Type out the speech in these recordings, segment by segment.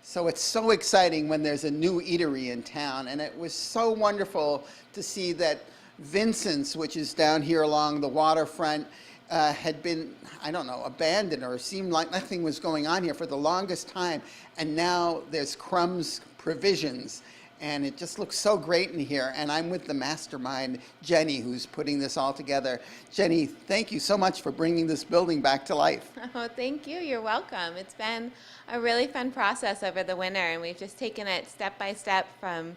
So it's so exciting when there's a new eatery in town, and it was so wonderful to see that Vincent's, which is down here along the waterfront, had been, I don't know, abandoned or seemed like nothing was going on here for the longest time. And now there's Crumbs Provisions, and it just looks so great in here. And I'm with the mastermind, Jenny, who's putting this all together. Jenny, thank you so much for bringing this building back to life. Oh, thank you. You're welcome. It's been a really fun process over the winter, and we've just taken it step by step from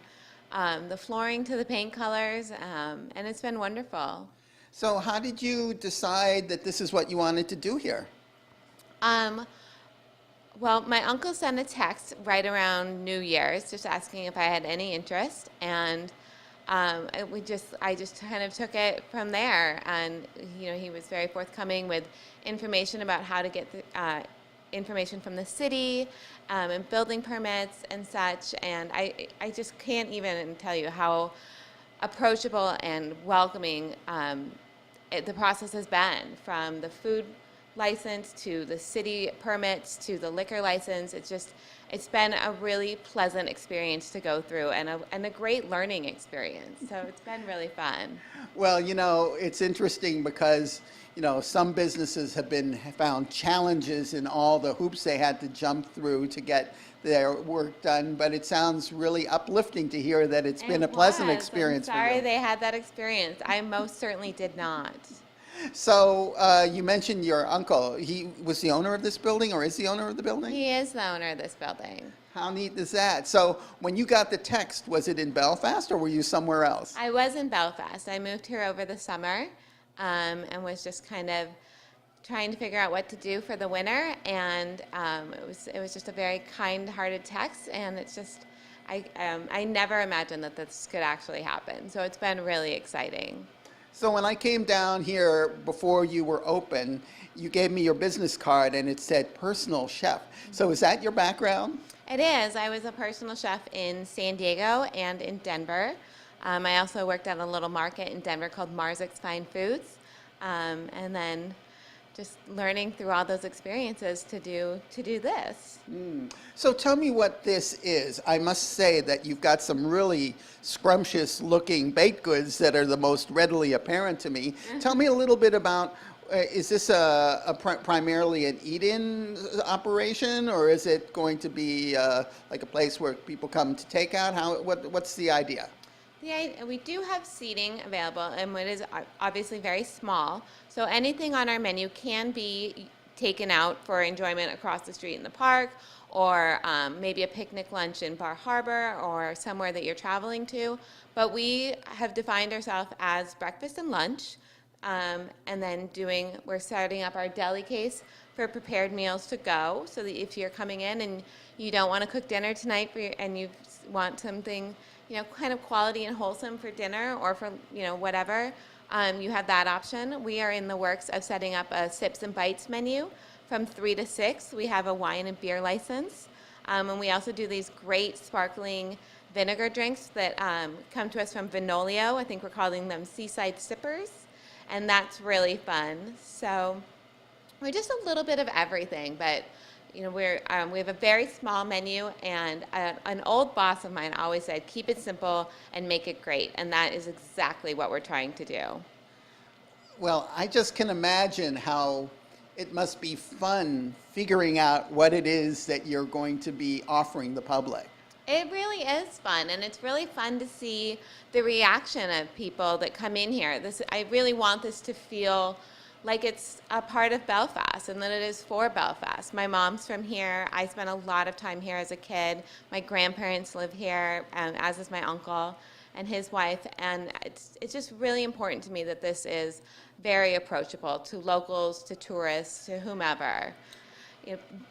the flooring to the paint colors, and it's been wonderful. So how did you decide that this is what you wanted to do here? Well, my uncle sent a text right around New Year's just asking if I had any interest, and I just kind of took it from there. And he was very forthcoming with information about how to get the information from the city and building permits and such. And I just can't even tell you how approachable and welcoming the process has been, from the food license to the city permits to the liquor license. It's been a really pleasant experience to go through, and a great learning experience. So it's been really fun. Well, it's interesting because, some businesses have found challenges in all the hoops they had to jump through to get their work done, but it sounds really uplifting to hear that it's been a pleasant experience. I'm sorry they had that experience. I most certainly did not. So you mentioned your uncle. He was the owner of this building, or is the owner of the building? He is the owner of this building. How neat is that? So when you got the text, was it in Belfast or were you somewhere else? I was in Belfast. I moved here over the summer and was just kind of trying to figure out what to do for the winter. And it was just a very kind-hearted text, and it's just, I never imagined that this could actually happen. So it's been really exciting. So when I came down here before you were open, you gave me your business card and it said personal chef. So is that your background? It is. I was a personal chef in San Diego and in Denver. I also worked at a little market in Denver called Marzik's Fine Foods. And then just learning through all those experiences to do this. So tell me what this is. I must say that you've got some really scrumptious looking baked goods that are the most readily apparent to me. Tell me a little bit about, is this primarily an eat-in operation, or is it going to be like a place where people come to take out? What's the idea? We do have seating available, and it is obviously very small. So anything on our menu can be taken out for enjoyment across the street in the park, or maybe a picnic lunch in Bar Harbor or somewhere that you're traveling to. But we have defined ourselves as breakfast and lunch, and then we're starting up our deli case for prepared meals to go, so that if you're coming in and you don't want to cook dinner tonight and you want something kind of quality and wholesome for dinner, or for, whatever, you have that option. We are in the works of setting up a Sips and Bites menu from 3 to 6. We have a wine and beer license. And we also do these great sparkling vinegar drinks that come to us from Vinolio. I think we're calling them Seaside Sippers. And that's really fun. So we're just a little bit of everything, but we have a very small menu, and an old boss of mine always said, keep it simple and make it great, and that is exactly what we're trying to do. Well, I just can imagine how it must be fun figuring out what it is that you're going to be offering the public. It really is fun, and it's really fun to see the reaction of people that come in here. I really want this to feel like it's a part of Belfast, and that it is for Belfast. My mom's from here. I spent a lot of time here as a kid. My grandparents live here, as is my uncle and his wife, and it's just really important to me that this is very approachable to locals, to tourists, to whomever.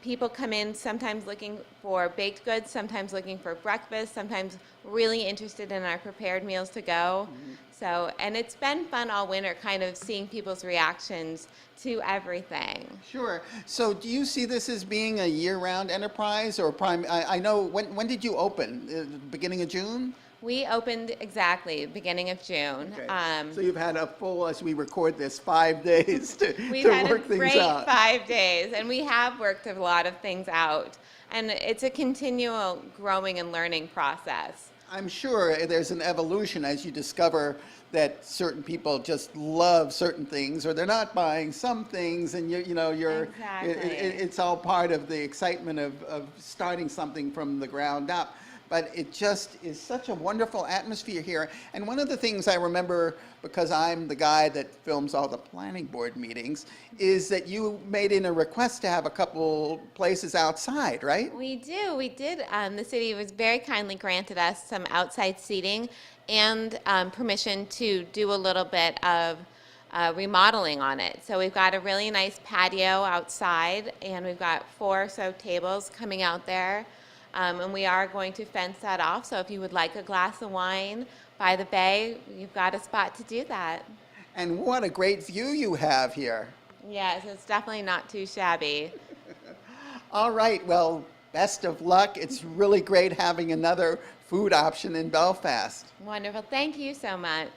People come in sometimes looking for baked goods, sometimes looking for breakfast, sometimes really interested in our prepared meals to go. So, and it's been fun all winter, kind of seeing people's reactions to everything. Sure. So do you see this as being a year-round enterprise, or I know, when did you open? Beginning of June? We opened exactly beginning of June. Okay. So you've had a full, as we record this, 5 days to We've to had work a things great out. 5 days, and we have worked a lot of things out. And it's a continual growing and learning process. I'm sure there's an evolution as you discover that certain people just love certain things, or they're not buying some things, and Exactly. it's all part of the excitement of starting something from the ground up. But it just is such a wonderful atmosphere here. And one of the things I remember, because I'm the guy that films all the planning board meetings, is that you made in a request to have a couple places outside, right? We did. The city was very kindly granted us some outside seating and permission to do a little bit of remodeling on it. So we've got a really nice patio outside, and we've got 4 or so tables coming out there. And we are going to fence that off. So if you would like a glass of wine by the bay, you've got a spot to do that. And what a great view you have here. Yes, it's definitely not too shabby. All right, well, best of luck. It's really great having another food option in Belfast. Wonderful. Thank you so much.